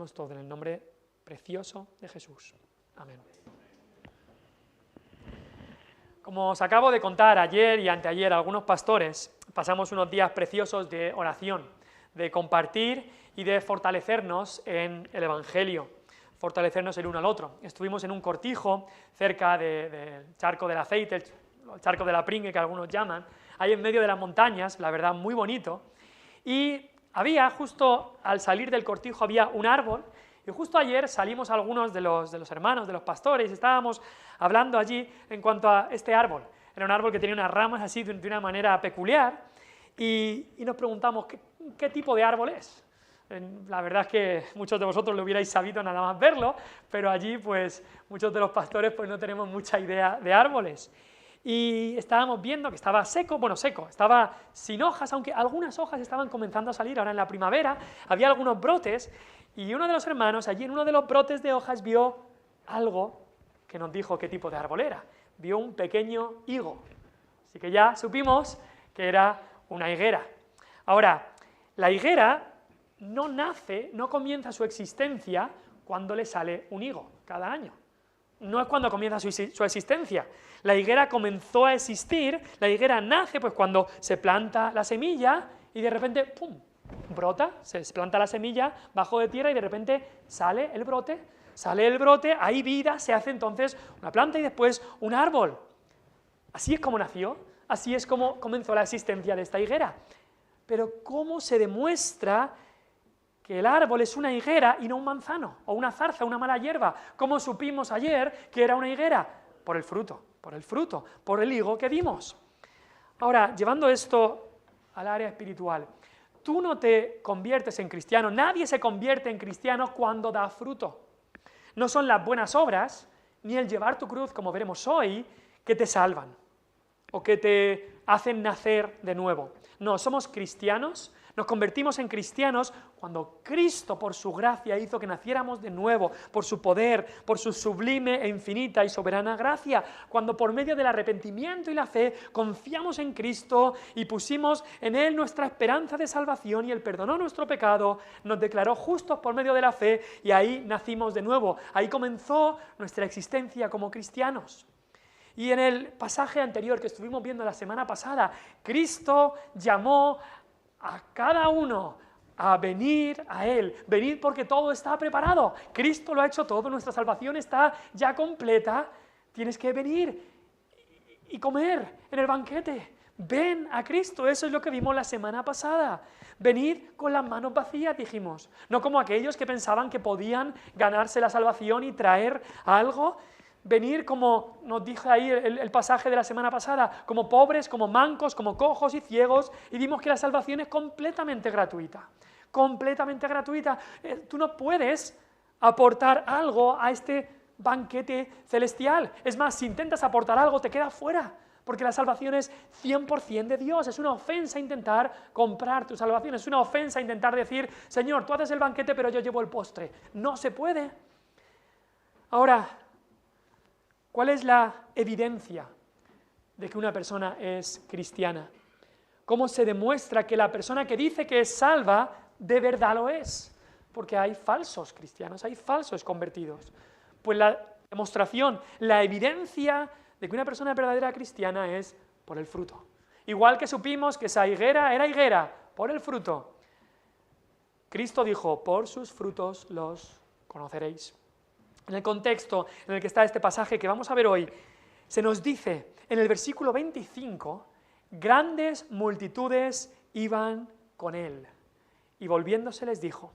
pedimos todo en el nombre precioso de Jesús. Amén. Como os acabo de contar ayer y anteayer, algunos pastores pasamos unos días preciosos de oración, de compartir y de fortalecernos en el Evangelio, fortalecernos el uno al otro. Estuvimos en un cortijo cerca del charco del aceite, el charco de la Pringue, que algunos llaman, ahí en medio de las montañas, la verdad muy bonito, y había, justo al salir del cortijo, había un árbol, y justo ayer salimos algunos de los hermanos, de los pastores, y estábamos hablando allí en cuanto a este árbol. Era un árbol que tenía unas ramas así de una manera peculiar, y nos preguntamos, ¿qué tipo de árbol es? La verdad es que muchos de vosotros lo hubierais sabido nada más verlo, pero allí pues muchos de los pastores pues no tenemos mucha idea de árboles. Y estábamos viendo que estaba seco, estaba sin hojas, aunque algunas hojas estaban comenzando a salir ahora en la primavera, había algunos brotes, y uno de los hermanos allí en uno de los brotes de hojas vio algo que nos dijo qué tipo de árbol era, vio un pequeño higo, así que ya supimos que era una higuera. Ahora, la higuera no comienza su existencia cuando le sale un higo cada año. No es cuando comienza su existencia. La higuera comenzó a existir, la higuera nace pues cuando se planta la semilla y de repente, ¡pum!, brota, se planta la semilla bajo de tierra y de repente sale el brote, hay vida, se hace entonces una planta y después un árbol. Así es como nació, así es como comenzó la existencia de esta higuera. Pero ¿cómo se demuestra que el árbol es una higuera y no un manzano, o una zarza, una mala hierba? ¿Cómo supimos ayer que era una higuera? Por el fruto, por el higo que dimos. Ahora, llevando esto al área espiritual, tú no te conviertes en cristiano, nadie se convierte en cristiano cuando da fruto. No son las buenas obras, ni el llevar tu cruz, como veremos hoy, que te salvan, o que te hacen nacer de nuevo. No, somos cristianos, nos convertimos en cristianos cuando Cristo, por su gracia, hizo que naciéramos de nuevo, por su poder, por su sublime e infinita y soberana gracia, cuando por medio del arrepentimiento y la fe confiamos en Cristo y pusimos en Él nuestra esperanza de salvación y Él perdonó nuestro pecado, nos declaró justos por medio de la fe y ahí nacimos de nuevo, ahí comenzó nuestra existencia como cristianos. Y en el pasaje anterior que estuvimos viendo la semana pasada, Cristo llamó a cada uno a venir a Él, venid porque todo está preparado, Cristo lo ha hecho todo, nuestra salvación está ya completa, tienes que venir y comer en el banquete, ven a Cristo, eso es lo que vimos la semana pasada, venid con las manos vacías, dijimos, no como aquellos que pensaban que podían ganarse la salvación y traer algo. Venir, como nos dijo ahí el pasaje de la semana pasada, como pobres, como mancos, como cojos y ciegos, y vimos que la salvación es completamente gratuita. Completamente gratuita. Tú no puedes aportar algo a este banquete celestial. Es más, si intentas aportar algo, te quedas fuera, porque la salvación es 100% de Dios. Es una ofensa intentar comprar tu salvación, es una ofensa intentar decir, Señor, tú haces el banquete, pero yo llevo el postre. No se puede. Ahora, ¿cuál es la evidencia de que una persona es cristiana? ¿Cómo se demuestra que la persona que dice que es salva, de verdad lo es? Porque hay falsos cristianos, hay falsos convertidos. Pues la demostración, la evidencia de que una persona es verdadera cristiana es por el fruto. Igual que supimos que esa higuera era higuera, por el fruto. Cristo dijo, por sus frutos los conoceréis. En el contexto en el que está este pasaje que vamos a ver hoy, se nos dice en el versículo 25, grandes multitudes iban con él. Y volviéndose les dijo,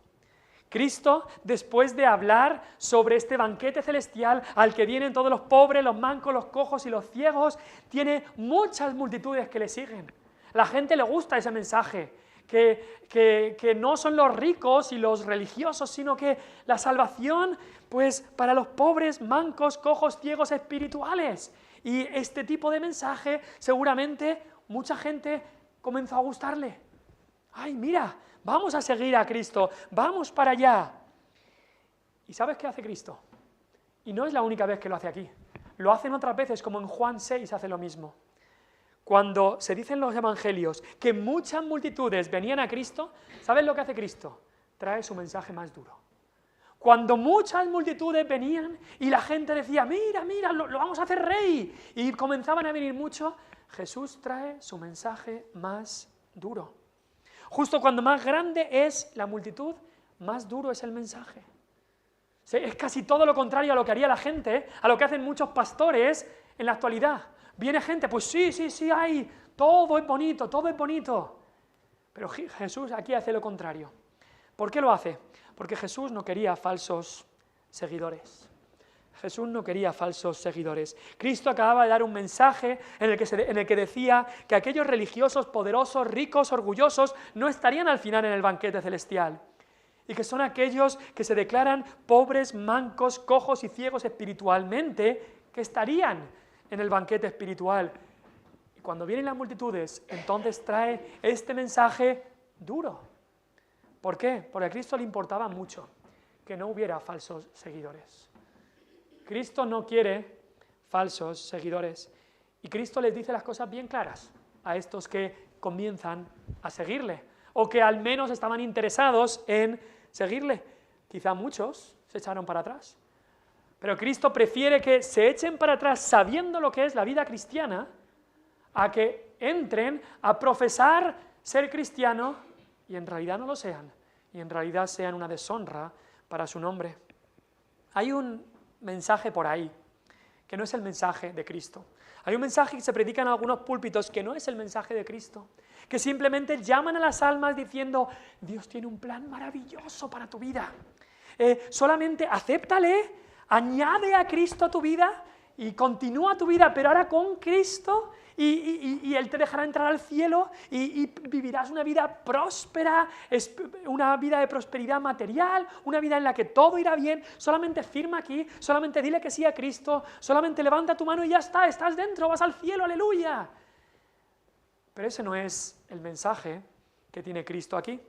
Cristo, después de hablar sobre este banquete celestial al que vienen todos los pobres, los mancos, los cojos y los ciegos, tiene muchas multitudes que le siguen. La gente le gusta ese mensaje. Que no son los ricos y los religiosos, sino que la salvación, pues para los pobres, mancos, cojos, ciegos, espirituales. Y este tipo de mensaje, seguramente, mucha gente comenzó a gustarle. ¡Ay, mira! Vamos a seguir a Cristo, vamos para allá. ¿Y sabes qué hace Cristo? Y no es la única vez que lo hace aquí. Lo hacen otras veces, como en Juan 6 hace lo mismo. Cuando se dicen los evangelios que muchas multitudes venían a Cristo, ¿sabes lo que hace Cristo? Trae su mensaje más duro. Cuando muchas multitudes venían y la gente decía, mira, mira, lo vamos a hacer rey, y comenzaban a venir muchos, Jesús trae su mensaje más duro. Justo cuando más grande es la multitud, más duro es el mensaje. Es casi todo lo contrario a lo que haría la gente, a lo que hacen muchos pastores en la actualidad. Viene gente, pues sí, hay, todo es bonito. Pero Jesús aquí hace lo contrario. ¿Por qué lo hace? Porque Jesús no quería falsos seguidores. Jesús no quería falsos seguidores. Cristo acababa de dar un mensaje en el que decía que aquellos religiosos poderosos, ricos, orgullosos, no estarían al final en el banquete celestial. Y que son aquellos que se declaran pobres, mancos, cojos y ciegos espiritualmente, que estarían en el banquete espiritual. Y cuando vienen las multitudes, entonces trae este mensaje duro. ¿Por qué? Porque a Cristo le importaba mucho que no hubiera falsos seguidores. Cristo no quiere falsos seguidores. Y Cristo les dice las cosas bien claras a estos que comienzan a seguirle, o que al menos estaban interesados en seguirle. Quizá muchos se echaron para atrás. Pero Cristo prefiere que se echen para atrás sabiendo lo que es la vida cristiana, a que entren a profesar ser cristiano y en realidad no lo sean, y en realidad sean una deshonra para su nombre. Hay un mensaje por ahí que no es el mensaje de Cristo. Hay un mensaje que se predica en algunos púlpitos que no es el mensaje de Cristo, que simplemente llaman a las almas diciendo, Dios tiene un plan maravilloso para tu vida. Solamente acéptale, añade a Cristo a tu vida y continúa tu vida, pero ahora con Cristo, y Él te dejará entrar al cielo y vivirás una vida próspera, una vida de prosperidad material, una vida en la que todo irá bien. Solamente firma aquí, solamente dile que sí a Cristo, solamente levanta tu mano y ya está, estás dentro, vas al cielo, aleluya. Pero ese no es el mensaje que tiene Cristo aquí.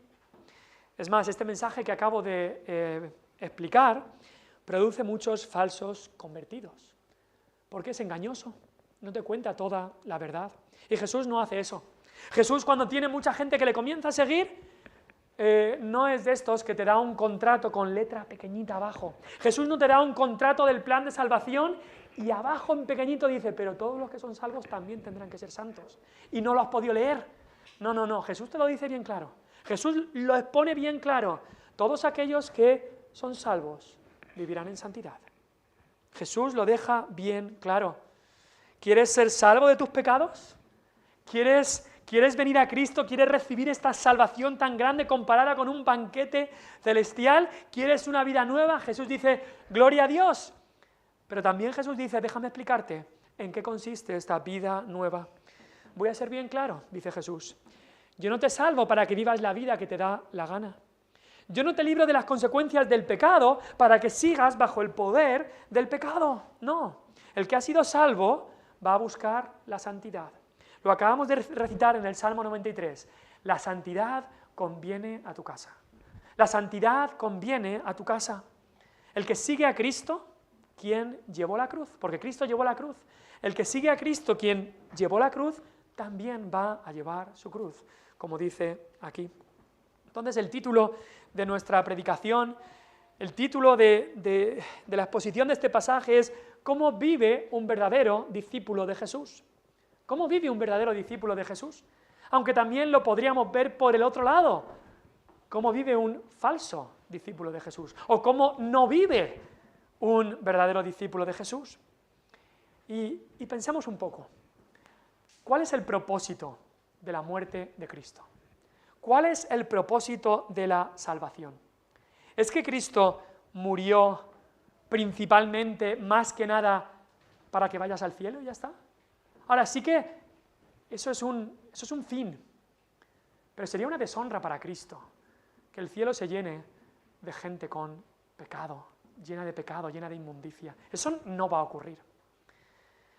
Es más, este mensaje que acabo de explicar produce muchos falsos convertidos, porque es engañoso. No te cuenta toda la verdad. Y Jesús no hace eso. Jesús, cuando tiene mucha gente que le comienza a seguir, no es de estos que te da un contrato con letra pequeñita abajo. Jesús no te da un contrato del plan de salvación y abajo en pequeñito dice, pero todos los que son salvos también tendrán que ser santos. Y no lo has podido leer. No, Jesús te lo dice bien claro. Jesús lo expone bien claro. Todos aquellos que son salvos vivirán en santidad. Jesús lo deja bien claro. ¿Quieres ser salvo de tus pecados? ¿Quieres venir a Cristo? ¿Quieres recibir esta salvación tan grande comparada con un banquete celestial? ¿Quieres una vida nueva? Jesús dice, gloria a Dios. Pero también Jesús dice, déjame explicarte en qué consiste esta vida nueva. Voy a ser bien claro, dice Jesús. Yo no te salvo para que vivas la vida que te da la gana. Yo no te libro de las consecuencias del pecado para que sigas bajo el poder del pecado. No, el que ha sido salvo va a buscar la santidad. Lo acabamos de recitar en el Salmo 93. La santidad conviene a tu casa. La santidad conviene a tu casa. El que sigue a Cristo, quien llevó la cruz, porque Cristo llevó la cruz. El que sigue a Cristo, quien llevó la cruz, también va a llevar su cruz, como dice aquí. Entonces el título de nuestra predicación, el título de la exposición de este pasaje es ¿cómo vive un verdadero discípulo de Jesús? ¿Cómo vive un verdadero discípulo de Jesús? Aunque también lo podríamos ver por el otro lado. ¿Cómo vive un falso discípulo de Jesús? ¿O cómo no vive un verdadero discípulo de Jesús? Y pensemos un poco. ¿Cuál es el propósito de la muerte de Cristo? ¿Cuál es el propósito de la salvación? ¿Es que Cristo murió principalmente, más que nada, para que vayas al cielo y ya está? Ahora, sí que eso es un fin, pero sería una deshonra para Cristo que el cielo se llene de gente con pecado, llena de inmundicia. Eso no va a ocurrir.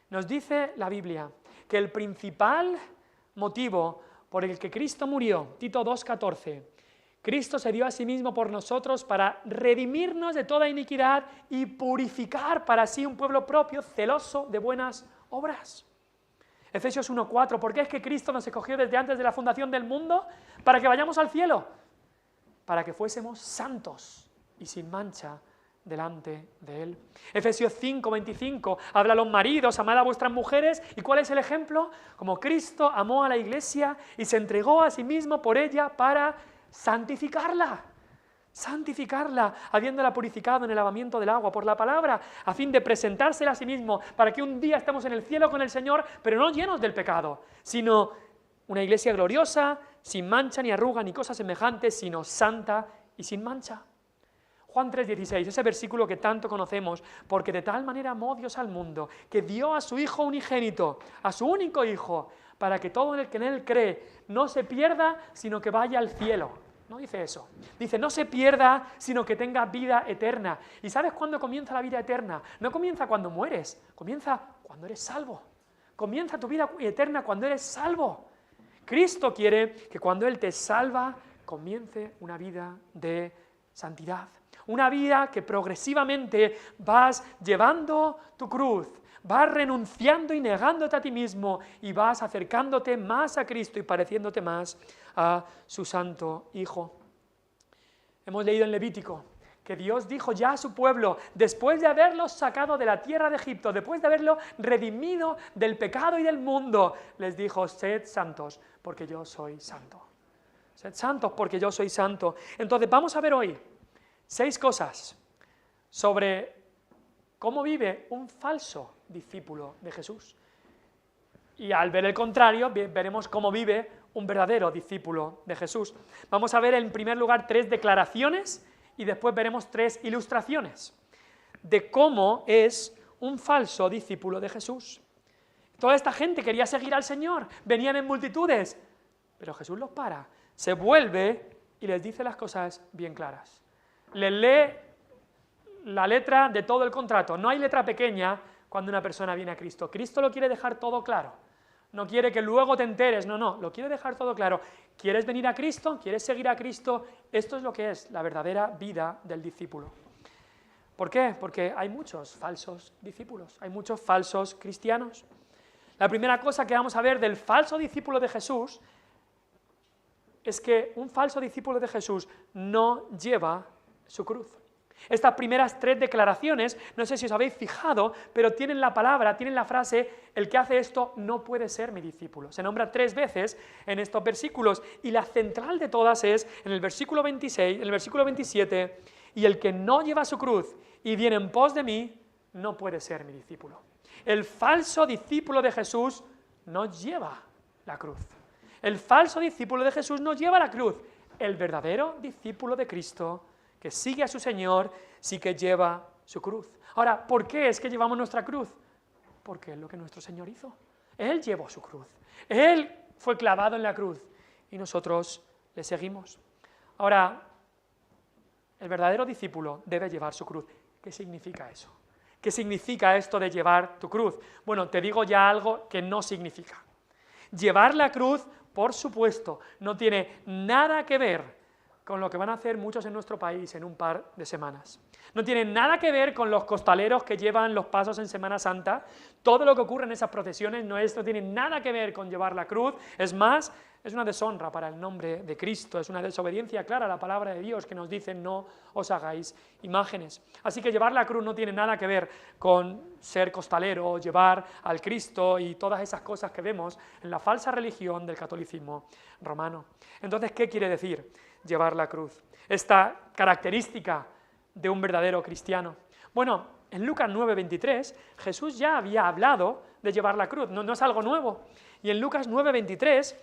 Nos dice la Biblia que el principal motivo por el que Cristo murió, Tito 2,14, Cristo se dio a sí mismo por nosotros para redimirnos de toda iniquidad y purificar para sí un pueblo propio, celoso de buenas obras. Efesios 1,4, ¿por qué es que Cristo nos escogió desde antes de la fundación del mundo? Para que vayamos al cielo, para que fuésemos santos y sin mancha delante de Él. Efesios 5:25 habla a los maridos, amad a vuestras mujeres. ¿Y cuál es el ejemplo? Como Cristo amó a la iglesia y se entregó a sí mismo por ella para santificarla, habiéndola purificado en el lavamiento del agua por la palabra, a fin de presentársela a sí mismo, para que un día estemos en el cielo con el Señor, pero no llenos del pecado, sino una iglesia gloriosa, sin mancha ni arruga ni cosas semejantes, sino santa y sin mancha. Juan 3:16, ese versículo que tanto conocemos, porque de tal manera amó Dios al mundo, que dio a su Hijo unigénito, a su único Hijo, para que todo el que en Él cree no se pierda, sino que vaya al cielo. No dice eso. Dice, no se pierda, sino que tenga vida eterna. ¿Y sabes cuándo comienza la vida eterna? No comienza cuando mueres, comienza cuando eres salvo. Comienza tu vida eterna cuando eres salvo. Cristo quiere que cuando Él te salva, comience una vida de santidad. Una vida que progresivamente vas llevando tu cruz, vas renunciando y negándote a ti mismo y vas acercándote más a Cristo y pareciéndote más a su santo Hijo. Hemos leído en Levítico que Dios dijo ya a su pueblo, después de haberlos sacado de la tierra de Egipto, después de haberlo redimido del pecado y del mundo, les dijo, sed santos, porque yo soy santo. Sed santos, porque yo soy santo. Entonces vamos a ver hoy 6 cosas sobre cómo vive un falso discípulo de Jesús. Y al ver el contrario, veremos cómo vive un verdadero discípulo de Jesús. Vamos a ver en primer lugar 3 declaraciones y después veremos 3 ilustraciones de cómo es un falso discípulo de Jesús. Toda esta gente quería seguir al Señor, venían en multitudes, pero Jesús los para, se vuelve y les dice las cosas bien claras. Les lee la letra de todo el contrato. No hay letra pequeña cuando una persona viene a Cristo. Cristo lo quiere dejar todo claro. No quiere que luego te enteres, no, lo quiere dejar todo claro. ¿Quieres venir a Cristo? ¿Quieres seguir a Cristo? Esto es lo que es la verdadera vida del discípulo. ¿Por qué? Porque hay muchos falsos discípulos, hay muchos falsos cristianos. La primera cosa que vamos a ver del falso discípulo de Jesús es que un falso discípulo de Jesús no lleva su cruz. Estas primeras 3 declaraciones, no sé si os habéis fijado, pero tienen la palabra, tienen la frase, el que hace esto no puede ser mi discípulo. Se nombra 3 veces en estos versículos y la central de todas es en el versículo 26, en el versículo 27, y el que no lleva su cruz y viene en pos de mí, no puede ser mi discípulo. El falso discípulo de Jesús no lleva la cruz. El falso discípulo de Jesús no lleva la cruz. El verdadero discípulo de Cristo que sigue a su Señor, sí que lleva su cruz. Ahora, ¿por qué es que llevamos nuestra cruz? Porque es lo que nuestro Señor hizo. Él llevó su cruz. Él fue clavado en la cruz y nosotros le seguimos. Ahora, el verdadero discípulo debe llevar su cruz. ¿Qué significa eso? ¿Qué significa esto de llevar tu cruz? Bueno, te digo ya algo que no significa. Llevar la cruz, por supuesto, no tiene nada que ver con lo que van a hacer muchos en nuestro país en un par de semanas. No tiene nada que ver con los costaleros que llevan los pasos en Semana Santa. Todo lo que ocurre en esas procesiones no tiene nada que ver con llevar la cruz. Es más, es una deshonra para el nombre de Cristo, es una desobediencia clara a la palabra de Dios que nos dice no os hagáis imágenes. Así que llevar la cruz no tiene nada que ver con ser costalero, llevar al Cristo y todas esas cosas que vemos en la falsa religión del catolicismo romano. Entonces, ¿qué quiere decir llevar la cruz? Esta característica de un verdadero cristiano. Bueno, en Lucas 9:23 Jesús ya había hablado de llevar la cruz, no es algo nuevo. Y en Lucas 9:23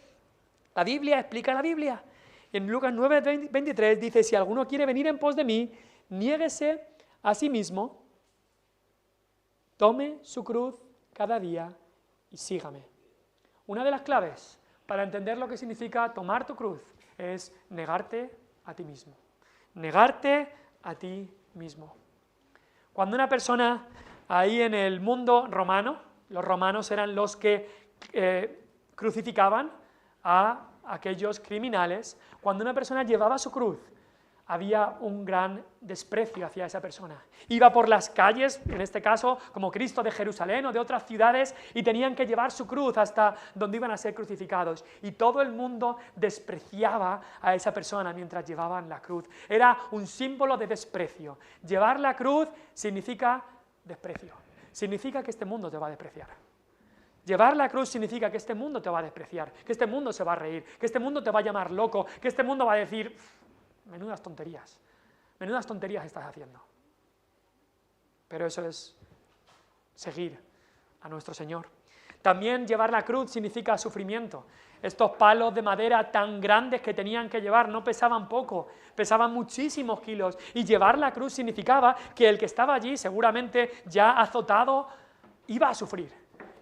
la Biblia explica la Biblia. En Lucas 9:23 dice, si alguno quiere venir en pos de mí, niéguese a sí mismo, tome su cruz cada día y sígame. Una de las claves para entender lo que significa tomar tu cruz es negarte a ti mismo. Negarte a ti mismo. Cuando una persona ahí en el mundo romano, los romanos eran los que crucificaban a aquellos criminales, cuando una persona llevaba su cruz había un gran desprecio hacia esa persona. Iba por las calles, en este caso, como Cristo, de Jerusalén o de otras ciudades, y tenían que llevar su cruz hasta donde iban a ser crucificados. Y todo el mundo despreciaba a esa persona mientras llevaban la cruz. Era un símbolo de desprecio. Llevar la cruz significa desprecio. Significa que este mundo te va a despreciar. Llevar la cruz significa que este mundo te va a despreciar, que este mundo se va a reír, que este mundo te va a llamar loco, que este mundo va a decir: menudas tonterías estás haciendo. Pero eso es seguir a nuestro Señor. También llevar la cruz significa sufrimiento. Estos palos de madera tan grandes que tenían que llevar no pesaban poco, pesaban muchísimos kilos, y llevar la cruz significaba que el que estaba allí, seguramente ya azotado, iba a sufrir.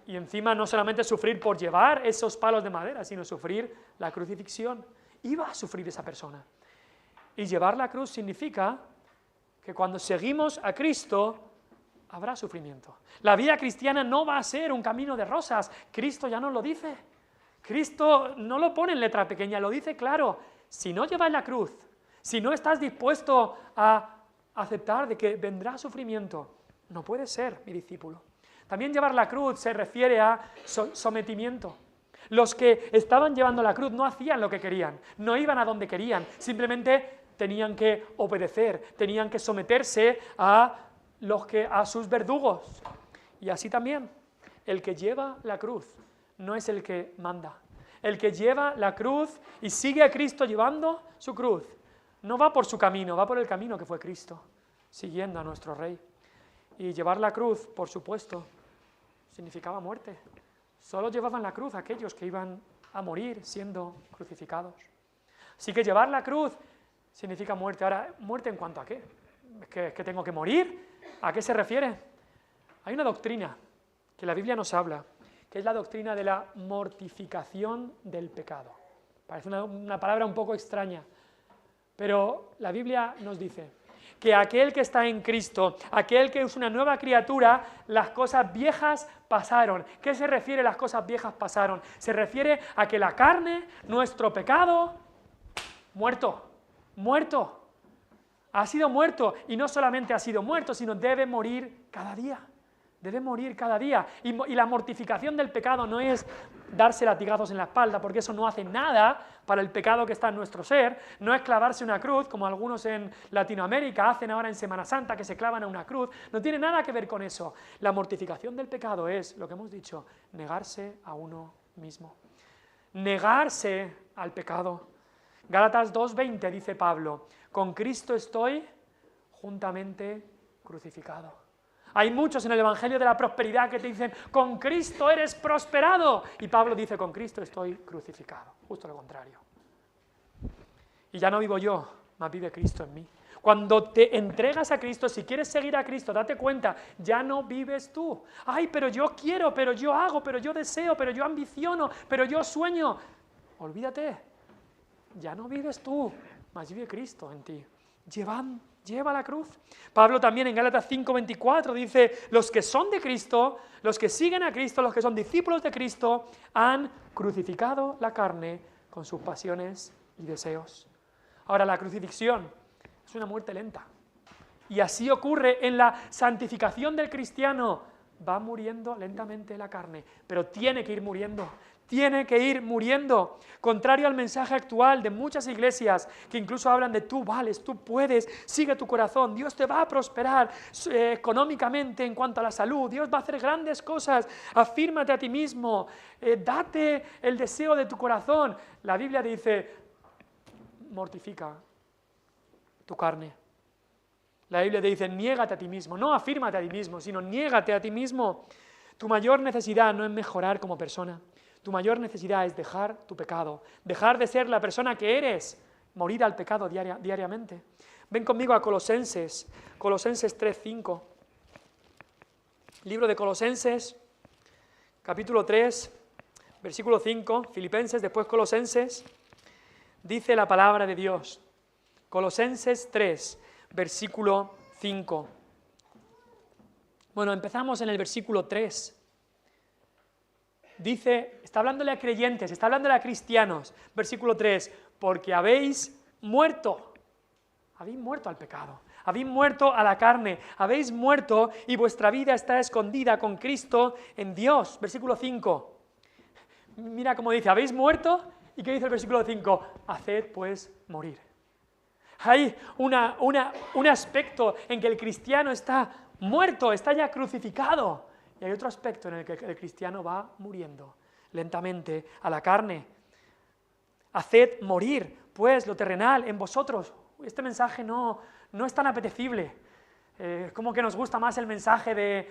Y encima no solamente sufrir por llevar esos palos de madera, sino sufrir la crucifixión. Iba a sufrir esa persona. Y llevar la cruz significa que cuando seguimos a Cristo habrá sufrimiento. La vida cristiana no va a ser un camino de rosas. Cristo ya nos lo dice. Cristo no lo pone en letra pequeña, lo dice claro. Si no llevas la cruz, si no estás dispuesto a aceptar de que vendrá sufrimiento, no puedes ser mi discípulo. También llevar la cruz se refiere a sometimiento. Los que estaban llevando la cruz no hacían lo que querían, no iban a donde querían, simplemente tenían que obedecer, tenían que someterse a sus verdugos. Y así también, el que lleva la cruz no es el que manda. El que lleva la cruz y sigue a Cristo llevando su cruz, no va por su camino, va por el camino que fue Cristo, siguiendo a nuestro Rey. Y llevar la cruz, por supuesto, significaba muerte. Solo llevaban la cruz aquellos que iban a morir siendo crucificados. Así que llevar la cruz significa muerte. Ahora, ¿muerte en cuanto a qué? ¿Es que tengo que morir? ¿A qué se refiere? Hay una doctrina que la Biblia nos habla, que es la doctrina de la mortificación del pecado. Parece una palabra un poco extraña, pero la Biblia nos dice que aquel que está en Cristo, aquel que es una nueva criatura, las cosas viejas pasaron. ¿Qué se refiere a las cosas viejas pasaron? Se refiere a que la carne, nuestro pecado, muerto, ha sido muerto, y no solamente ha sido muerto, sino debe morir cada día. Debe morir cada día. Y la mortificación del pecado no es darse latigazos en la espalda, porque eso no hace nada para el pecado que está en nuestro ser. No es clavarse una cruz, como algunos en Latinoamérica hacen ahora en Semana Santa, que se clavan a una cruz. No tiene nada que ver con eso. La mortificación del pecado es, lo que hemos dicho, negarse a uno mismo. Negarse al pecado. Gálatas 2:20 dice Pablo: con Cristo estoy juntamente crucificado. Hay muchos en el Evangelio de la prosperidad que te dicen: con Cristo eres prosperado. Y Pablo dice: con Cristo estoy crucificado. Justo lo contrario. Y ya no vivo yo, mas vive Cristo en mí. Cuando te entregas a Cristo, si quieres seguir a Cristo, date cuenta, ya no vives tú. Ay, pero yo quiero, pero yo hago, pero yo deseo, pero yo ambiciono, pero yo sueño. Olvídate, ya no vives tú, mas vive Cristo en ti. Lleva la cruz. Pablo también en Gálatas 5:24 dice: los que son de Cristo, los que siguen a Cristo, los que son discípulos de Cristo, han crucificado la carne con sus pasiones y deseos. Ahora, la crucifixión es una muerte lenta. Y así ocurre en la santificación del cristiano. Va muriendo lentamente la carne, pero tiene que ir muriendo. Tiene que ir muriendo, contrario al mensaje actual de muchas iglesias que incluso hablan de tú vales, tú puedes, sigue tu corazón, Dios te va a prosperar económicamente en cuanto a la salud, Dios va a hacer grandes cosas, afírmate a ti mismo, date el deseo de tu corazón. La Biblia dice: mortifica tu carne. La Biblia te dice: niégate a ti mismo, no afírmate a ti mismo, sino niégate a ti mismo. Tu mayor necesidad no es mejorar como persona. Tu mayor necesidad es dejar tu pecado, dejar de ser la persona que eres, morir al pecado diariamente. Ven conmigo a Colosenses 3:5. Libro de Colosenses, capítulo 3, versículo 5, Filipenses, después Colosenses, dice la palabra de Dios. Colosenses 3, versículo 5. Bueno, empezamos en el versículo 3. Dice, está hablándole a creyentes, está hablándole a cristianos. Versículo 3, porque habéis muerto. Habéis muerto al pecado, habéis muerto a la carne, habéis muerto y vuestra vida está escondida con Cristo en Dios. Versículo 5. Mira cómo dice, habéis muerto, ¿y qué dice el versículo 5? Haced pues morir. Hay un aspecto en que el cristiano está muerto, está ya crucificado. Y hay otro aspecto en el que el cristiano va muriendo lentamente a la carne. Haced morir, pues, lo terrenal en vosotros. Este mensaje no es tan apetecible. Como que nos gusta más el mensaje de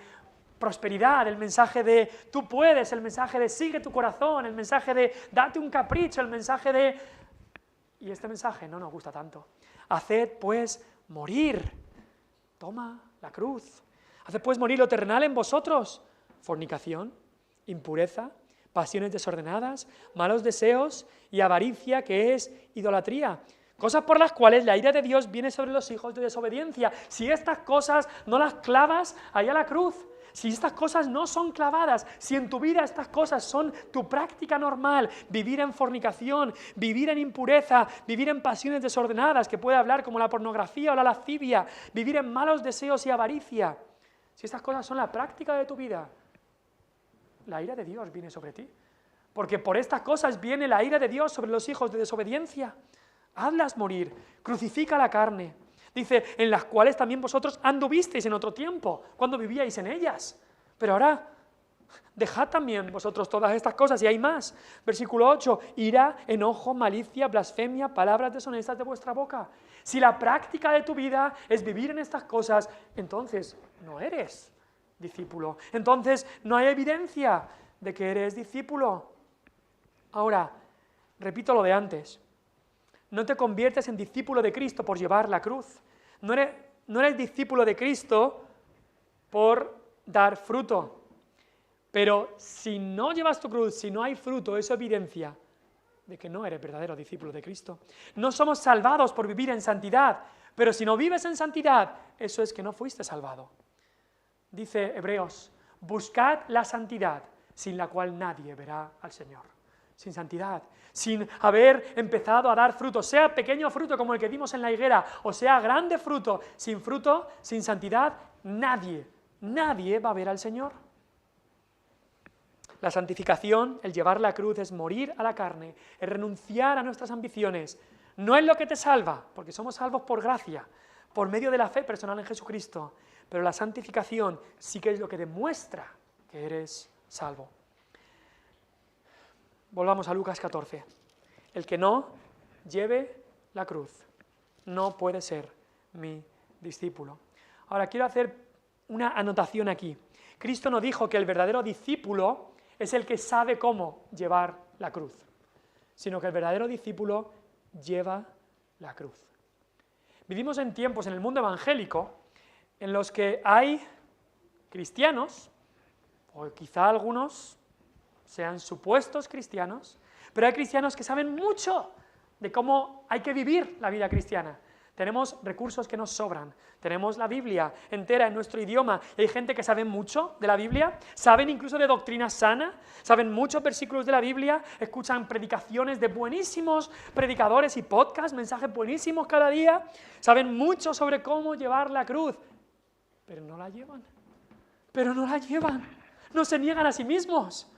prosperidad, el mensaje de tú puedes, el mensaje de sigue tu corazón, el mensaje de date un capricho, el mensaje de... Y este mensaje no nos gusta tanto. Haced pues morir. Toma la cruz. Haced pues morir lo terrenal en vosotros. Fornicación, impureza, pasiones desordenadas, malos deseos y avaricia, que es idolatría. Cosas por las cuales la ira de Dios viene sobre los hijos de desobediencia. Si estas cosas no las clavas allá a la cruz, si estas cosas no son clavadas, si en tu vida estas cosas son tu práctica normal, vivir en fornicación, vivir en impureza, vivir en pasiones desordenadas, que puede hablar como la pornografía o la lascivia, vivir en malos deseos y avaricia, si estas cosas son la práctica de tu vida, la ira de Dios viene sobre ti. Porque por estas cosas viene la ira de Dios sobre los hijos de desobediencia. Hazlas morir, crucifica la carne. Dice, en las cuales también vosotros anduvisteis en otro tiempo, cuando vivíais en ellas. Pero ahora, dejad también vosotros todas estas cosas, y hay más. Versículo 8, ira, enojo, malicia, blasfemia, palabras deshonestas de vuestra boca. Si la práctica de tu vida es vivir en estas cosas, entonces no eres discípulo. Entonces no hay evidencia de que eres discípulo. Ahora, repito lo de antes. No te conviertes en discípulo de Cristo por llevar la cruz. No eres discípulo de Cristo por dar fruto. Pero si no llevas tu cruz, si no hay fruto, eso evidencia de que no eres verdadero discípulo de Cristo. No somos salvados por vivir en santidad, pero si no vives en santidad, eso es que no fuiste salvado. Dice Hebreos, buscad la santidad, sin la cual nadie verá al Señor. Sin santidad, sin haber empezado a dar fruto, sea pequeño fruto como el que dimos en la higuera, o sea grande fruto, sin santidad, nadie va a ver al Señor. La santificación, el llevar la cruz, es morir a la carne, es renunciar a nuestras ambiciones. No es lo que te salva, porque somos salvos por gracia, por medio de la fe personal en Jesucristo, pero la santificación sí que es lo que demuestra que eres salvo. Volvamos a Lucas 14. El que no lleve la cruz no puede ser mi discípulo. Ahora quiero hacer una anotación aquí. Cristo no dijo que el verdadero discípulo es el que sabe cómo llevar la cruz, sino que el verdadero discípulo lleva la cruz. Vivimos en tiempos en el mundo evangélico en los que hay cristianos, o quizá algunos sean supuestos cristianos, pero hay cristianos que saben mucho de cómo hay que vivir la vida cristiana. Tenemos recursos que nos sobran, tenemos la Biblia entera en nuestro idioma, y hay gente que sabe mucho de la Biblia, saben incluso de doctrina sana, saben muchos versículos de la Biblia, escuchan predicaciones de buenísimos predicadores y podcasts, mensajes buenísimos cada día, saben mucho sobre cómo llevar la cruz, pero no la llevan, no se niegan a sí mismos.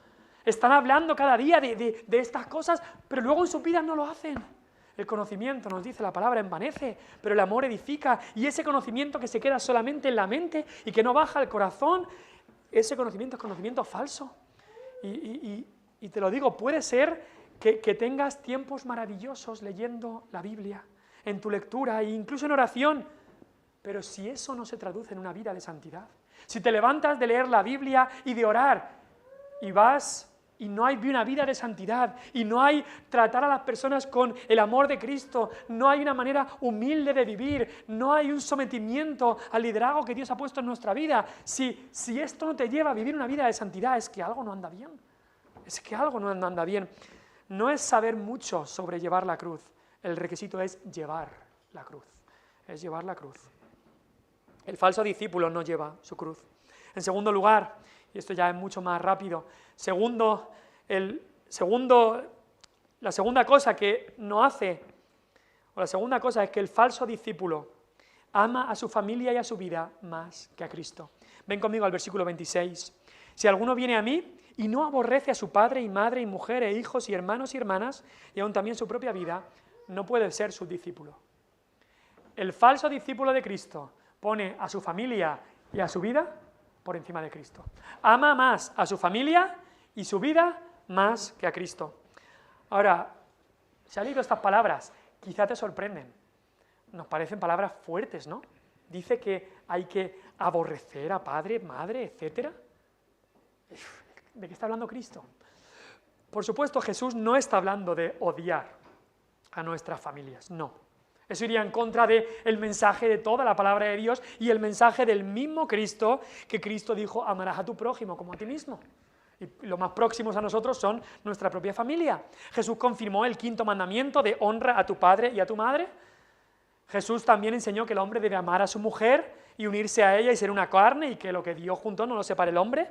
Están hablando cada día de estas cosas, pero luego en sus vidas no lo hacen. El conocimiento, nos dice la palabra, envanece, pero el amor edifica. Y ese conocimiento que se queda solamente en la mente y que no baja al corazón, ese conocimiento es conocimiento falso. Y te lo digo, puede ser que tengas tiempos maravillosos leyendo la Biblia, en tu lectura e incluso en oración, pero si eso no se traduce en una vida de santidad, si te levantas de leer la Biblia y de orar y vas y no hay una vida de santidad, y no hay tratar a las personas con el amor de Cristo, no hay una manera humilde de vivir, no hay un sometimiento al liderazgo que Dios ha puesto en nuestra vida, si esto no te lleva a vivir una vida de santidad, es que algo no anda bien, No es saber mucho sobre llevar la cruz, el requisito es llevar la cruz, El falso discípulo no lleva su cruz. En segundo lugar, y esto ya es mucho más rápido, la segunda cosa que no hace O la segunda cosa es que el falso discípulo ama a su familia y a su vida más que a Cristo. Ven conmigo al versículo 26. Si alguno viene a mí y no aborrece a su padre y madre y mujer e hijos y hermanos y hermanas, y aún también su propia vida, no puede ser su discípulo. El falso discípulo de Cristo pone a su familia y a su vida por encima de Cristo. Ama más a su familia y su vida más que a Cristo. Ahora, si has leído estas palabras, quizá te sorprenden. Nos parecen palabras fuertes, ¿no? Dice que hay que aborrecer a padre, madre, etcétera. ¿De qué está hablando Cristo? Por supuesto, Jesús no está hablando de odiar a nuestras familias, no. Eso iría en contra del mensaje de toda la palabra de Dios y el mensaje del mismo Cristo, que Cristo dijo, amarás a tu prójimo como a ti mismo. Y los más próximos a nosotros son nuestra propia familia. Jesús confirmó el 5.º mandamiento de honra a tu padre y a tu madre. Jesús también enseñó que el hombre debe amar a su mujer y unirse a ella y ser una carne y que lo que Dios juntó no lo separe el hombre.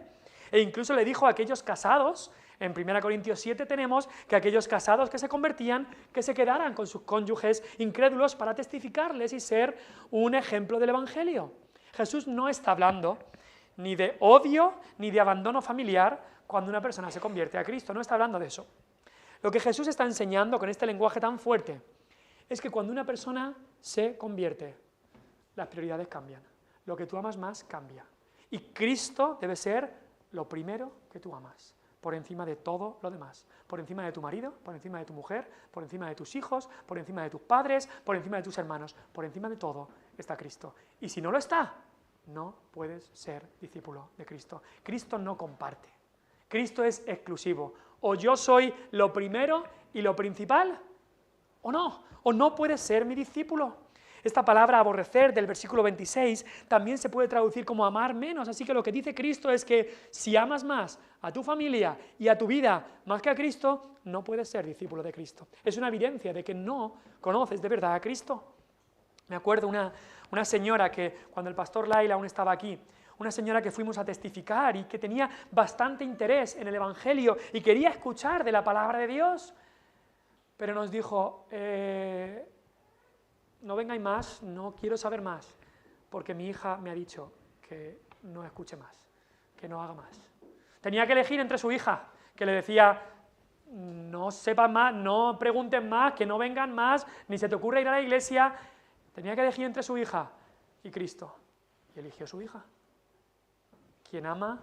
E incluso le dijo a aquellos casados, en 1 Corintios 7 tenemos que aquellos casados que se convertían, que se quedaran con sus cónyuges incrédulos para testificarles y ser un ejemplo del Evangelio. Jesús no está hablando ni de odio ni de abandono familiar cuando una persona se convierte a Cristo, no está hablando de eso. Lo que Jesús está enseñando con este lenguaje tan fuerte es que cuando una persona se convierte, las prioridades cambian. Lo que tú amas más cambia. Y Cristo debe ser lo primero que tú amas, por encima de todo lo demás. Por encima de tu marido, por encima de tu mujer, por encima de tus hijos, por encima de tus padres, por encima de tus hermanos. Por encima de todo está Cristo. Y si no lo está, no puedes ser discípulo de Cristo. Cristo no comparte. Cristo es exclusivo. O yo soy lo primero y lo principal, o no puedes ser mi discípulo. Esta palabra aborrecer del versículo 26 también se puede traducir como amar menos, así que lo que dice Cristo es que si amas más a tu familia y a tu vida más que a Cristo, no puedes ser discípulo de Cristo. Es una evidencia de que no conoces de verdad a Cristo. Me acuerdo una señora que cuando el pastor Laila aún estaba aquí, una señora que fuimos a testificar y que tenía bastante interés en el Evangelio y quería escuchar de la palabra de Dios, pero nos dijo, no vengáis más, no quiero saber más, porque mi hija me ha dicho que no escuche más, que no haga más. Tenía que elegir entre su hija, que le decía, no sepas más, no preguntes más, que no vengan más, ni se te ocurra ir a la iglesia. Tenía que elegir entre su hija y Cristo, y eligió su hija. Quien ama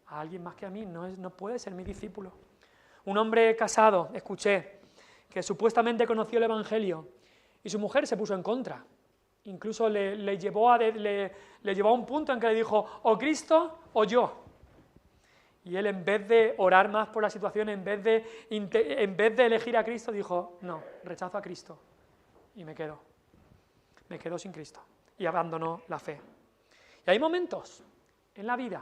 a alguien más que a mí no puede ser mi discípulo. Un hombre casado, escuché, que supuestamente conoció el Evangelio, y su mujer se puso en contra. Incluso le llevó a un punto en que le dijo, o Cristo o yo. Y él, en vez de orar más por la situación, en vez de elegir a Cristo, dijo, no, rechazo a Cristo. Y me quedo sin Cristo. Y abandonó la fe. Y hay momentos en la vida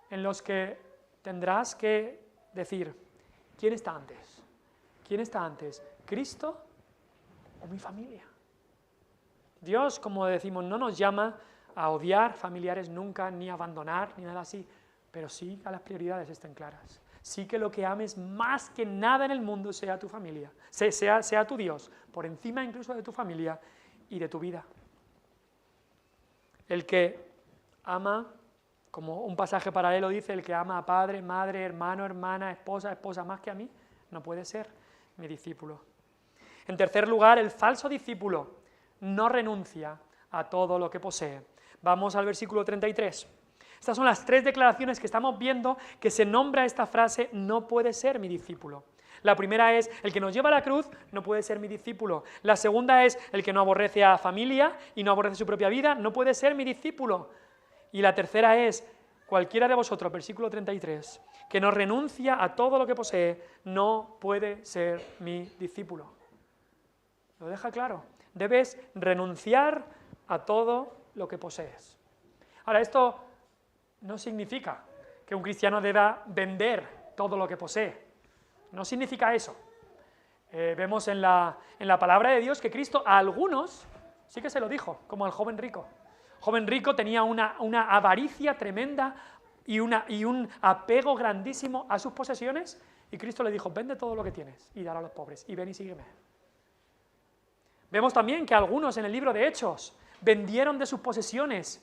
en los que tendrás que decir, ¿quién está antes? ¿Quién está antes? ¿Cristo o mi familia? Dios, como decimos, no nos llama a odiar familiares nunca, ni a abandonar, ni nada así, pero sí a las prioridades estén claras. Sí que lo que ames más que nada en el mundo sea tu familia, sea tu Dios, por encima incluso de tu familia y de tu vida. El que ama, como un pasaje paralelo dice, el que ama a padre, madre, hermano, hermana, esposa más que a mí, no puede ser mi discípulo. En tercer lugar, el falso discípulo no renuncia a todo lo que posee. Vamos al versículo 33. Estas son las 3 declaraciones que estamos viendo que se nombra esta frase, no puede ser mi discípulo. La primera es, el que nos lleva a la cruz no puede ser mi discípulo. La segunda es, el que no aborrece a familia y no aborrece su propia vida, no puede ser mi discípulo. Y la tercera es, cualquiera de vosotros, versículo 33, que no renuncia a todo lo que posee, no puede ser mi discípulo. Lo deja claro. Debes renunciar a todo lo que posees. Ahora, esto no significa que un cristiano deba vender todo lo que posee. No significa eso. Vemos en la palabra de Dios que Cristo a algunos sí que se lo dijo, como al joven rico. El joven rico tenía una avaricia tremenda y un apego grandísimo a sus posesiones, y Cristo le dijo, vende todo lo que tienes y dalo a los pobres, y ven y sígueme. Vemos también que algunos en el libro de Hechos vendieron de sus posesiones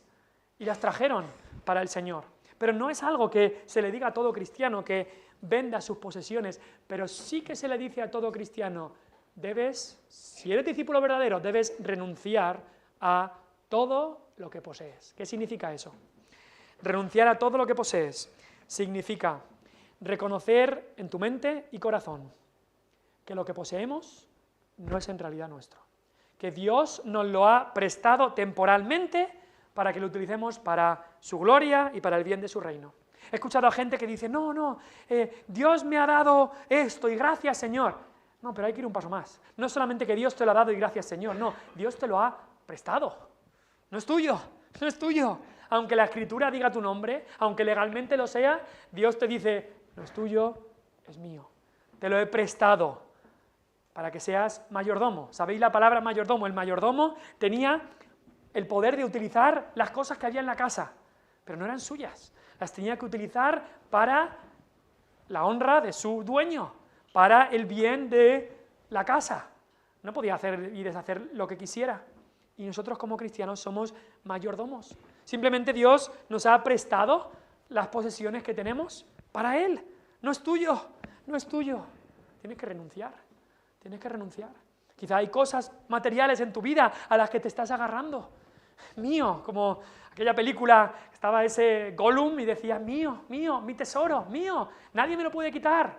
y las trajeron para el Señor. Pero no es algo que se le diga a todo cristiano que venda sus posesiones, pero sí que se le dice a todo cristiano, si eres discípulo verdadero, debes renunciar a todo lo que posees. ¿Qué significa eso? Renunciar a todo lo que posees significa reconocer en tu mente y corazón que lo que poseemos no es en realidad nuestro, que Dios nos lo ha prestado temporalmente para que lo utilicemos para su gloria y para el bien de su reino. He escuchado a gente que dice, no, Dios me ha dado esto y gracias Señor. No, pero hay que ir un paso más. No solamente que Dios te lo ha dado y gracias Señor, no, Dios te lo ha prestado. No es tuyo, no es tuyo. Aunque la Escritura diga tu nombre, aunque legalmente lo sea, Dios te dice, no es tuyo, es mío. Te lo he prestado para que seas mayordomo. ¿Sabéis la palabra mayordomo? El mayordomo tenía el poder de utilizar las cosas que había en la casa, pero no eran suyas. Las tenía que utilizar para la honra de su dueño, para el bien de la casa. No podía hacer y deshacer lo que quisiera. Y nosotros como cristianos somos mayordomos. Simplemente Dios nos ha prestado las posesiones que tenemos para Él. No es tuyo, no es tuyo. Tienes que renunciar, tienes que renunciar. Quizá hay cosas materiales en tu vida a las que te estás agarrando. Mío, como aquella película, estaba ese Gollum y decía, mío, mi tesoro, mío, nadie me lo puede quitar.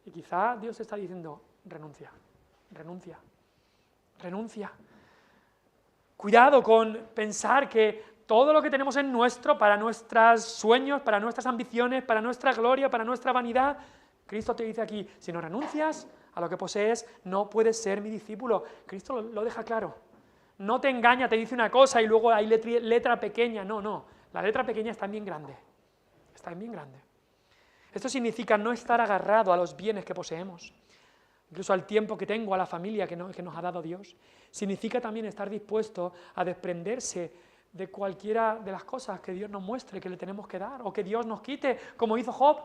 Y quizá Dios está diciendo, renuncia, renuncia, renuncia. Cuidado con pensar que todo lo que tenemos es nuestro para nuestros sueños, para nuestras ambiciones, para nuestra gloria, para nuestra vanidad. Cristo te dice aquí, si no renuncias a lo que posees, no puedes ser mi discípulo. Cristo lo deja claro. No te engaña, te dice una cosa y luego hay letra pequeña. No, la letra pequeña está bien grande. Está bien grande. Esto significa no estar agarrado a los bienes que poseemos, incluso al tiempo que tengo, a la familia que nos ha dado Dios. Significa también estar dispuesto a desprenderse de cualquiera de las cosas que Dios nos muestre que le tenemos que dar, o que Dios nos quite, como hizo Job.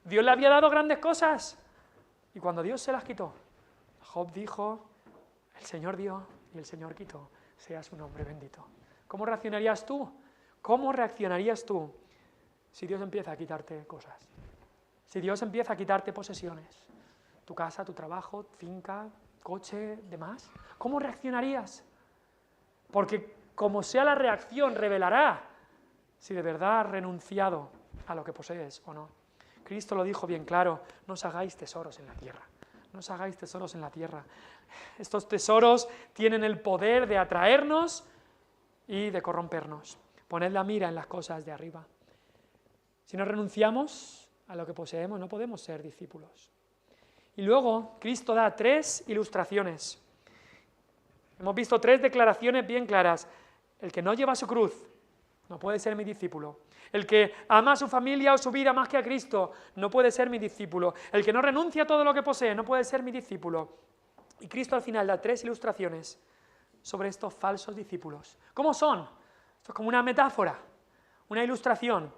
Dios le había dado grandes cosas, y cuando Dios se las quitó, Job dijo, el Señor dio y el Señor quitó, sea su nombre bendito. ¿Cómo reaccionarías tú? ¿Cómo reaccionarías tú si Dios empieza a quitarte cosas? Si Dios empieza a quitarte posesiones, tu casa, tu trabajo, finca, coche, demás, ¿cómo reaccionarías? Porque como sea la reacción, revelará si de verdad has renunciado a lo que posees o no. Cristo lo dijo bien claro, no os hagáis tesoros en la tierra, no os hagáis tesoros en la tierra. Estos tesoros tienen el poder de atraernos y de corrompernos. Poned la mira en las cosas de arriba. Si no renunciamos a lo que poseemos, no podemos ser discípulos. Y luego Cristo da 3 ilustraciones. Hemos visto 3 declaraciones bien claras. El que no lleva su cruz no puede ser mi discípulo. El que ama a su familia o su vida más que a Cristo no puede ser mi discípulo. El que no renuncia a todo lo que posee no puede ser mi discípulo. Y Cristo al final da 3 ilustraciones sobre estos falsos discípulos. ¿Cómo son? Esto es como una metáfora, una ilustración.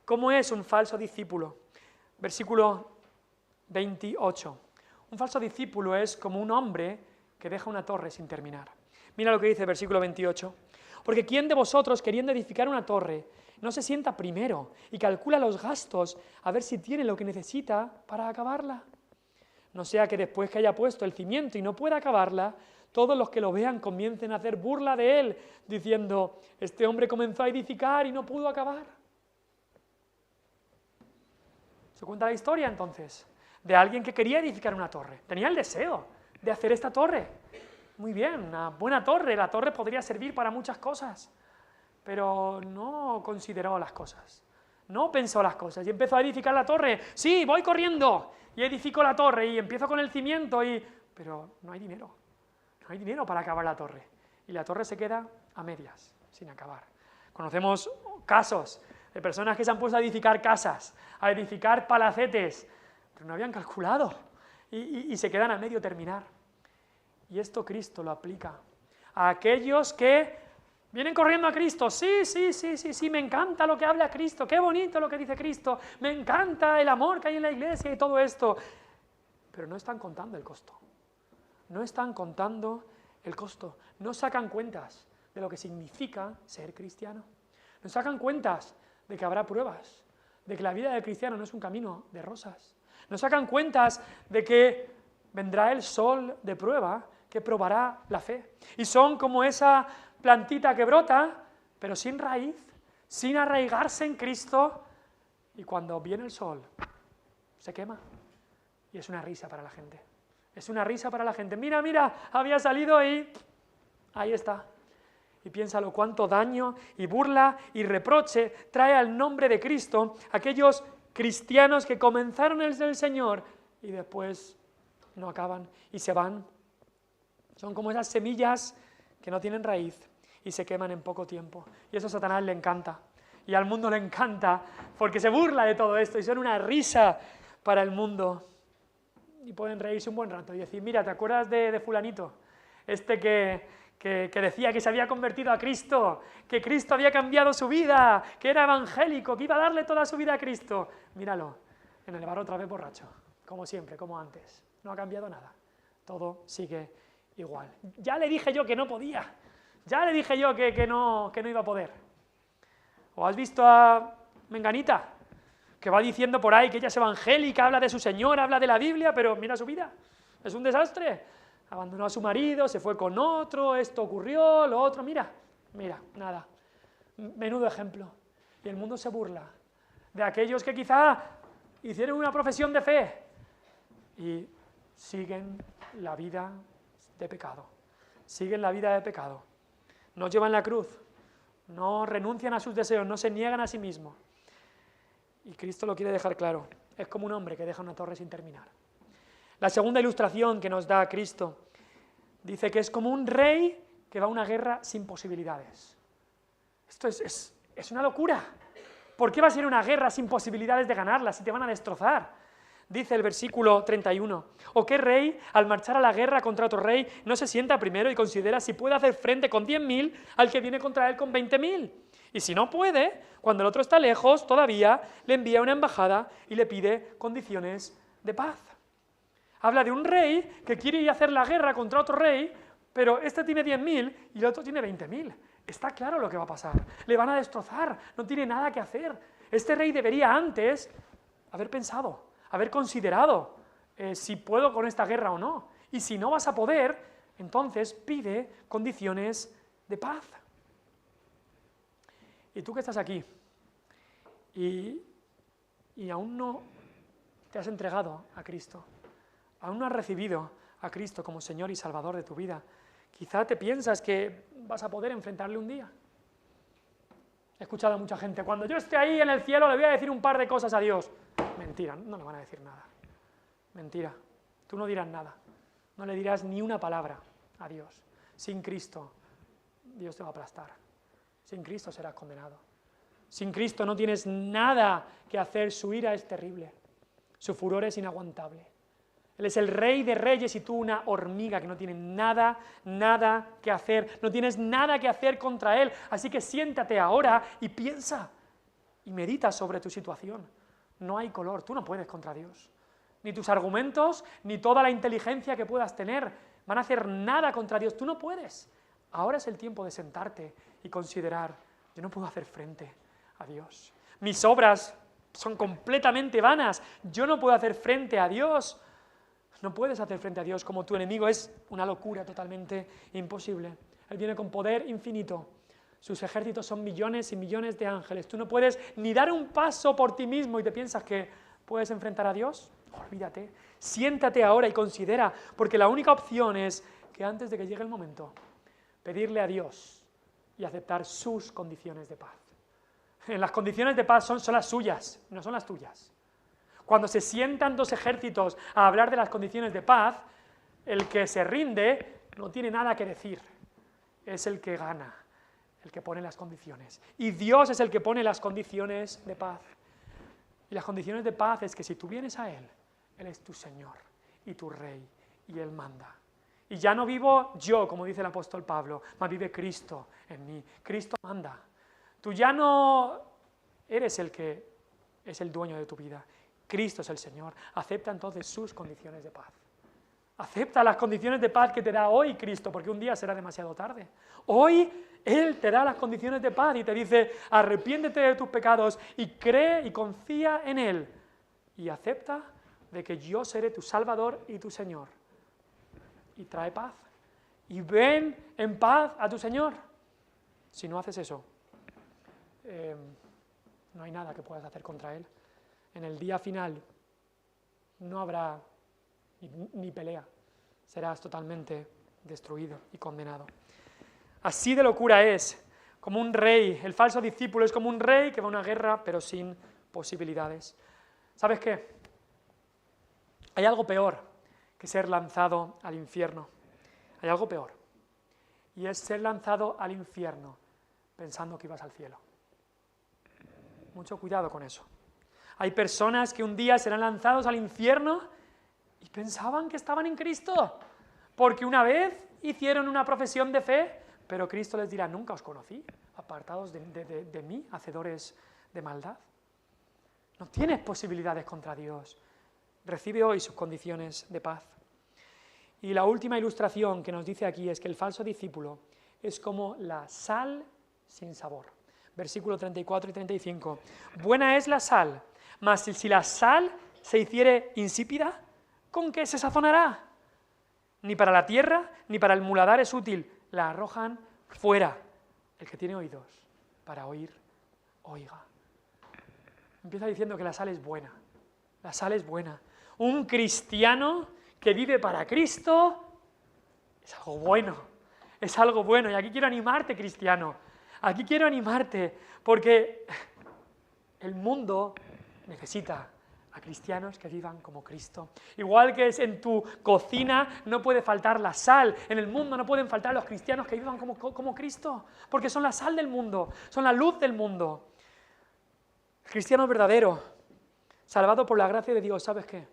¿Cómo es un falso discípulo? Versículo 28. Un falso discípulo es como un hombre que deja una torre sin terminar. Mira lo que dice el versículo 28. Porque ¿quién de vosotros, queriendo edificar una torre, no se sienta primero y calcula los gastos a ver si tiene lo que necesita para acabarla? No sea que después que haya puesto el cimiento y no pueda acabarla, todos los que lo vean comiencen a hacer burla de él, diciendo, este hombre comenzó a edificar y no pudo acabar. Se cuenta la historia entonces de alguien que quería edificar una torre. Tenía el deseo de hacer esta torre. Muy bien, una buena torre. La torre podría servir para muchas cosas, pero no consideró las cosas. No pensó las cosas y empezó a edificar la torre. Sí, voy corriendo y edifico la torre y empiezo con el cimiento, pero no hay dinero. No hay dinero para acabar la torre. Y la torre se queda a medias, sin acabar. Conocemos casos de personas que se han puesto a edificar casas, a edificar palacetes, pero no habían calculado y se quedan a medio terminar. Y esto Cristo lo aplica a aquellos que vienen corriendo a Cristo. Sí, me encanta lo que habla Cristo, qué bonito lo que dice Cristo, me encanta el amor que hay en la iglesia y todo esto, pero no están contando el costo, no están contando el costo. No sacan cuentas de lo que significa ser cristiano. No sacan cuentas de que habrá pruebas, de que la vida del cristiano no es un camino de rosas. No sacan cuentas de que vendrá el sol de prueba que probará la fe. Y son como esa plantita que brota, pero sin raíz, sin arraigarse en Cristo, y cuando viene el sol, se quema. Y es una risa para la gente. Es una risa para la gente. Mira, mira, había salido y ahí está. Y piénsalo, cuánto daño y burla y reproche trae al nombre de Cristo aquellos cristianos que comenzaron en el Señor y después no acaban y se van. Son como esas semillas que no tienen raíz y se queman en poco tiempo. Y eso a Satanás le encanta. Y al mundo le encanta porque se burla de todo esto y son una risa para el mundo. Y pueden reírse un buen rato y decir, mira, ¿te acuerdas de fulanito? Este que decía que se había convertido a Cristo, que Cristo había cambiado su vida, que era evangélico, que iba a darle toda su vida a Cristo. Míralo, en el bar otra vez borracho, como siempre, como antes. No ha cambiado nada, todo sigue igual. Ya le dije yo que no podía, ya le dije yo que no iba a poder. ¿O has visto a Menganita? Que va diciendo por ahí que ella es evangélica, habla de su Señor, habla de la Biblia, pero mira su vida, es un desastre. Abandonó a su marido, se fue con otro, esto ocurrió, lo otro, mira, nada. Menudo ejemplo. Y el mundo se burla de aquellos que quizá hicieron una profesión de fe y siguen la vida de pecado. Siguen la vida de pecado. No llevan la cruz, no renuncian a sus deseos, no se niegan a sí mismos. Y Cristo lo quiere dejar claro. Es como un hombre que deja una torre sin terminar. La segunda ilustración que nos da Cristo dice que es como un rey que va a una guerra sin posibilidades. Esto es una locura. ¿Por qué va a ser una guerra sin posibilidades de ganarla si te van a destrozar? Dice el versículo 31, ¿o qué rey, al marchar a la guerra contra otro rey, no se sienta primero y considera si puede hacer frente con 10.000 al que viene contra él con 20.000? Y si no puede, cuando el otro está lejos, todavía le envía una embajada y le pide condiciones de paz. Habla de un rey que quiere ir a hacer la guerra contra otro rey, pero este tiene 10.000 y el otro tiene 20.000. Está claro lo que va a pasar. Le van a destrozar, no tiene nada que hacer. Este rey debería antes haber pensado, haber considerado si puedo con esta guerra o no. Y si no vas a poder, entonces pide condiciones de paz. Y tú que estás aquí y aún no te has entregado a Cristo, aún no has recibido a Cristo como Señor y Salvador de tu vida, quizá te piensas que vas a poder enfrentarle un día. He escuchado a mucha gente, cuando yo esté ahí en el cielo le voy a decir un par de cosas a Dios. Mentira, no le van a decir nada. Mentira, tú no dirás nada, no le dirás ni una palabra a Dios. Sin Cristo, Dios te va a aplastar. Sin Cristo serás condenado. Sin Cristo no tienes nada que hacer, su ira es terrible, su furor es inaguantable. Él es el Rey de Reyes y tú una hormiga que no tiene nada que hacer, no tienes nada que hacer contra Él. Así que siéntate ahora y piensa y medita sobre tu situación. No hay color, tú no puedes contra Dios. Ni tus argumentos, ni toda la inteligencia que puedas tener van a hacer nada contra Dios, tú no puedes. Ahora es el tiempo de sentarte y considerar, yo no puedo hacer frente a Dios. Mis obras son completamente vanas, yo no puedo hacer frente a Dios. No puedes hacer frente a Dios como tu enemigo, es una locura totalmente imposible. Él viene con poder infinito, sus ejércitos son millones y millones de ángeles. Tú no puedes ni dar un paso por ti mismo y te piensas que puedes enfrentar a Dios. Olvídate, siéntate ahora y considera, porque la única opción es que antes de que llegue el momento, pedirle a Dios y aceptar sus condiciones de paz. Las condiciones de paz son las suyas, no son las tuyas. Cuando se sientan dos ejércitos a hablar de las condiciones de paz, el que se rinde no tiene nada que decir, es el que gana, el que pone las condiciones. Y Dios es el que pone las condiciones de paz. Y las condiciones de paz es que si tú vienes a Él, Él es tu Señor y tu Rey, y Él manda. Y ya no vivo yo, como dice el apóstol Pablo, mas vive Cristo en mí. Cristo manda. Tú ya no eres el que es el dueño de tu vida. Cristo es el Señor. Acepta entonces sus condiciones de paz. Acepta las condiciones de paz que te da hoy Cristo, porque un día será demasiado tarde. Hoy Él te da las condiciones de paz y te dice, arrepiéntete de tus pecados y cree y confía en Él. Y acepta de que yo seré tu Salvador y tu Señor. Y trae paz. Y ven en paz a tu Señor. Si no haces eso, no hay nada que puedas hacer contra Él. En el día final no habrá ni pelea. Serás totalmente destruido y condenado. Así de locura es, como un rey. El falso discípulo es como un rey que va a una guerra, pero sin posibilidades. ¿Sabes qué? Hay algo peor que ser lanzado al infierno. Hay algo peor. Y es ser lanzado al infierno pensando que ibas al cielo. Mucho cuidado con eso. Hay personas que un día serán lanzados al infierno y pensaban que estaban en Cristo, porque una vez hicieron una profesión de fe, pero Cristo les dirá, nunca os conocí, apartados de mí, hacedores de maldad. No tienes posibilidades contra Dios. Recibe hoy sus condiciones de paz. Y la última ilustración que nos dice aquí es que el falso discípulo es como la sal sin sabor. Versículo 34 y 35. Buena es la sal, mas si la sal se hiciere insípida, ¿con qué se sazonará? Ni para la tierra, ni para el muladar es útil. La arrojan fuera. El que tiene oídos para oír, oiga. Empieza diciendo que la sal es buena. La sal es buena. Un cristiano que vive para Cristo es algo bueno. Es algo bueno. Y aquí quiero animarte, cristiano. Aquí quiero animarte, porque el mundo necesita a cristianos que vivan como Cristo. Igual que es en tu cocina, no puede faltar la sal. En el mundo no pueden faltar los cristianos que vivan como Cristo, porque son la sal del mundo, son la luz del mundo. El cristiano verdadero, salvado por la gracia de Dios, ¿sabes qué?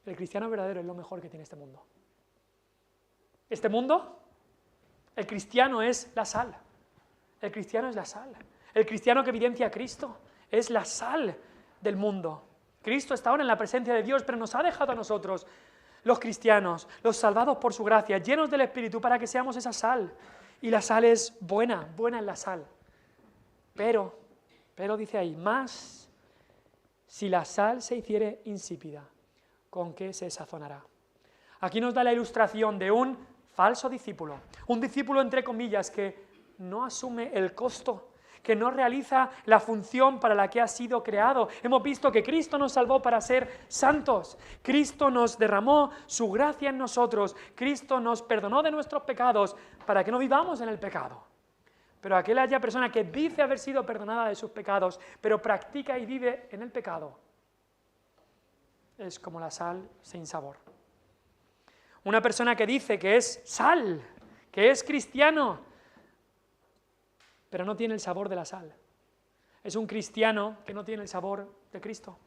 El cristiano verdadero es lo mejor que tiene este mundo. Este mundo, el cristiano es la sal. El cristiano es la sal. El cristiano que evidencia a Cristo es la sal del mundo. Cristo está ahora en la presencia de Dios, pero nos ha dejado a nosotros, los cristianos, los salvados por su gracia, llenos del Espíritu, para que seamos esa sal. Y la sal es buena, buena es la sal. Pero dice ahí, más si la sal se hiciere insípida, ¿con qué se sazonará? Aquí nos da la ilustración de un falso discípulo, un discípulo entre comillas que no asume el costo, que no realiza la función para la que ha sido creado. Hemos visto que Cristo nos salvó para ser santos. Cristo nos derramó su gracia en nosotros. Cristo nos perdonó de nuestros pecados para que no vivamos en el pecado. Pero aquella persona que dice haber sido perdonada de sus pecados, pero practica y vive en el pecado, es como la sal sin sabor. Una persona que dice que es sal, que es cristiano, pero no tiene el sabor de la sal. Es un cristiano que no tiene el sabor de Cristo.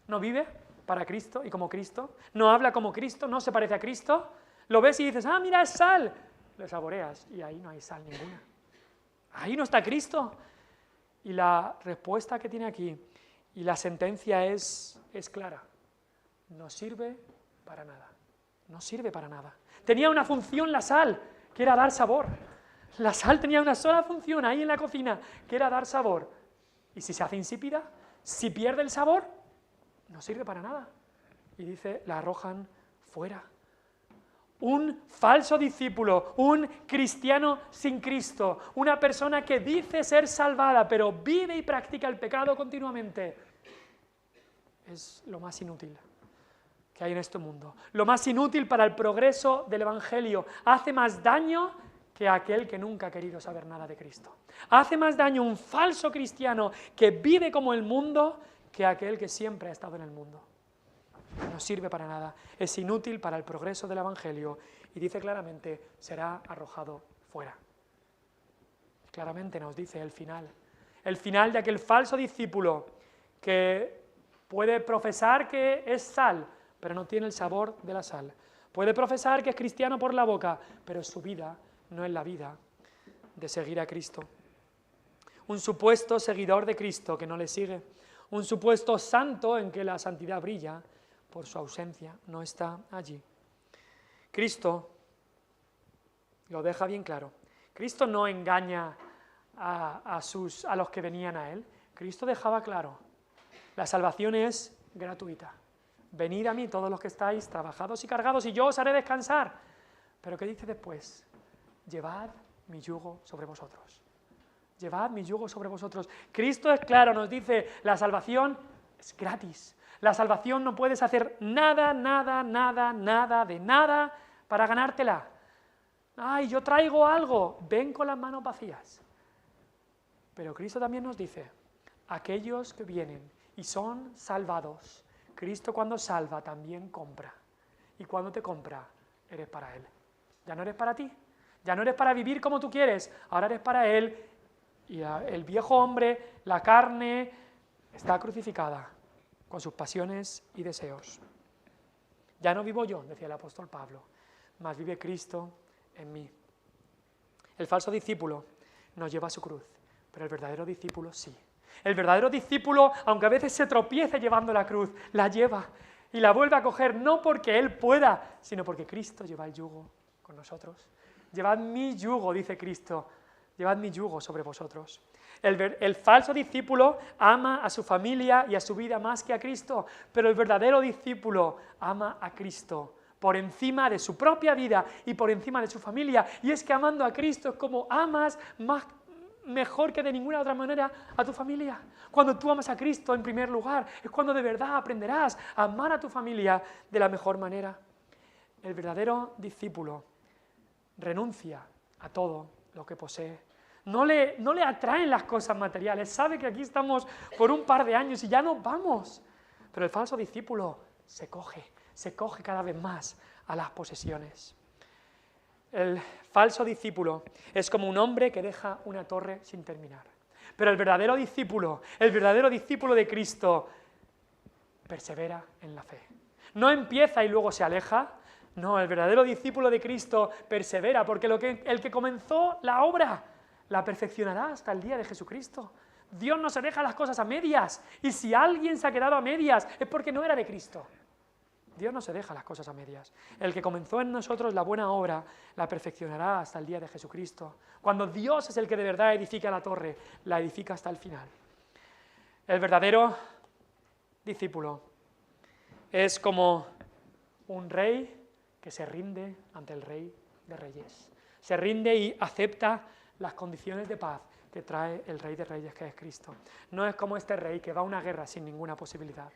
No vive para Cristo y como Cristo. No habla como Cristo, no se parece a Cristo. Lo ves y dices, mira, es sal. Lo saboreas y ahí no hay sal ninguna. Ahí no está Cristo. Y la respuesta que tiene aquí y la sentencia es clara. No sirve para nada. No sirve para nada. Tenía una función la sal, que era dar sabor. La sal tenía una sola función ahí en la cocina, que era dar sabor. Y si se hace insípida, si pierde el sabor, no sirve para nada. Y dice, la arrojan fuera. Un falso discípulo, un cristiano sin Cristo, una persona que dice ser salvada, pero vive y practica el pecado continuamente, es lo más inútil que hay en este mundo. Lo más inútil para el progreso del Evangelio. Hace más daño que aquel que nunca ha querido saber nada de Cristo. Hace más daño un falso cristiano que vive como el mundo que aquel que siempre ha estado en el mundo. No sirve para nada, es inútil para el progreso del Evangelio y dice claramente, será arrojado fuera. Claramente nos dice el final de aquel falso discípulo que puede profesar que es sal, pero no tiene el sabor de la sal. Puede profesar que es cristiano por la boca, pero su vida no es la vida de seguir a Cristo. Un supuesto seguidor de Cristo que no le sigue. Un supuesto santo en que la santidad brilla por su ausencia, no está allí. Cristo lo deja bien claro. Cristo no engaña a los que venían a Él. Cristo dejaba claro, la salvación es gratuita. Venid a mí todos los que estáis trabajados y cargados y yo os haré descansar. Pero ¿qué dice después? Llevad mi yugo sobre vosotros. Llevad mi yugo sobre vosotros. Cristo es claro, nos dice, la salvación es gratis. La salvación no puedes hacer nada de nada para ganártela. Ay, yo traigo algo, ven con las manos vacías. Pero Cristo también nos dice, aquellos que vienen y son salvados, Cristo cuando salva también compra. Y cuando te compra, eres para Él. Ya no eres para ti, ya no eres para vivir como tú quieres, ahora eres para Él. Y el viejo hombre, la carne, está crucificada con sus pasiones y deseos. Ya no vivo yo, decía el apóstol Pablo, mas vive Cristo en mí. El falso discípulo no lleva su cruz, pero el verdadero discípulo sí. El verdadero discípulo, aunque a veces se tropiece llevando la cruz, la lleva y la vuelve a coger, no porque él pueda, sino porque Cristo lleva el yugo con nosotros. Llevad mi yugo, dice Cristo, llevad mi yugo sobre vosotros. El falso discípulo ama a su familia y a su vida más que a Cristo, pero el verdadero discípulo ama a Cristo por encima de su propia vida y por encima de su familia. Y es que amando a Cristo es como amas mejor que de ninguna otra manera a tu familia. Cuando tú amas a Cristo en primer lugar, es cuando de verdad aprenderás a amar a tu familia de la mejor manera. El verdadero discípulo renuncia a todo lo que posee. No le atraen las cosas materiales, sabe que aquí estamos por un par de años y ya nos vamos. Pero el falso discípulo se coge cada vez más a las posesiones. El falso discípulo es como un hombre que deja una torre sin terminar. Pero el verdadero discípulo de Cristo, persevera en la fe. No empieza y luego se aleja. No, el verdadero discípulo de Cristo persevera, porque el que comenzó la obra la perfeccionará hasta el día de Jesucristo. Dios no se deja las cosas a medias, y si alguien se ha quedado a medias es porque no era de Cristo. Dios no se deja las cosas a medias. El que comenzó en nosotros la buena obra, la perfeccionará hasta el día de Jesucristo. Cuando Dios es el que de verdad edifica la torre, la edifica hasta el final. El verdadero discípulo es como un rey que se rinde ante el Rey de Reyes. Se rinde y acepta las condiciones de paz que trae el Rey de Reyes, que es Cristo. No es como este rey que va a una guerra sin ninguna posibilidad.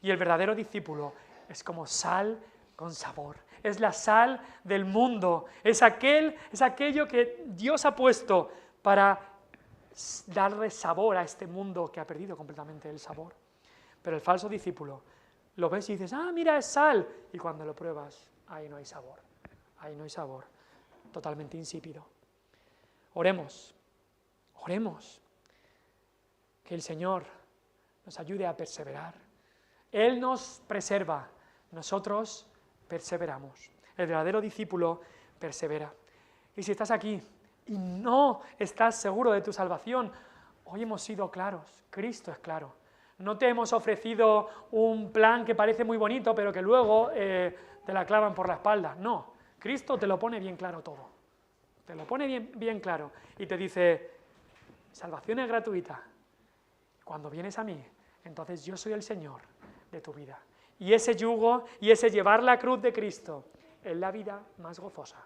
Y el verdadero discípulo es como sal con sabor. Es la sal del mundo. Es aquello que Dios ha puesto para darle sabor a este mundo que ha perdido completamente el sabor. Pero el falso discípulo lo ves y dices, ah, mira, es sal. Y cuando lo pruebas, ahí no hay sabor. Ahí no hay sabor. Totalmente insípido. Oremos. Oremos. Que el Señor nos ayude a perseverar. Él nos preserva. Nosotros perseveramos. El verdadero discípulo persevera. Y si estás aquí y no estás seguro de tu salvación, hoy hemos sido claros. Cristo es claro. No te hemos ofrecido un plan que parece muy bonito, pero que luego te la clavan por la espalda. No, Cristo te lo pone bien claro todo. Te lo pone bien claro y te dice, salvación es gratuita. Cuando vienes a mí, entonces yo soy el Señor de tu vida. Y ese yugo y ese llevar la cruz de Cristo es la vida más gozosa.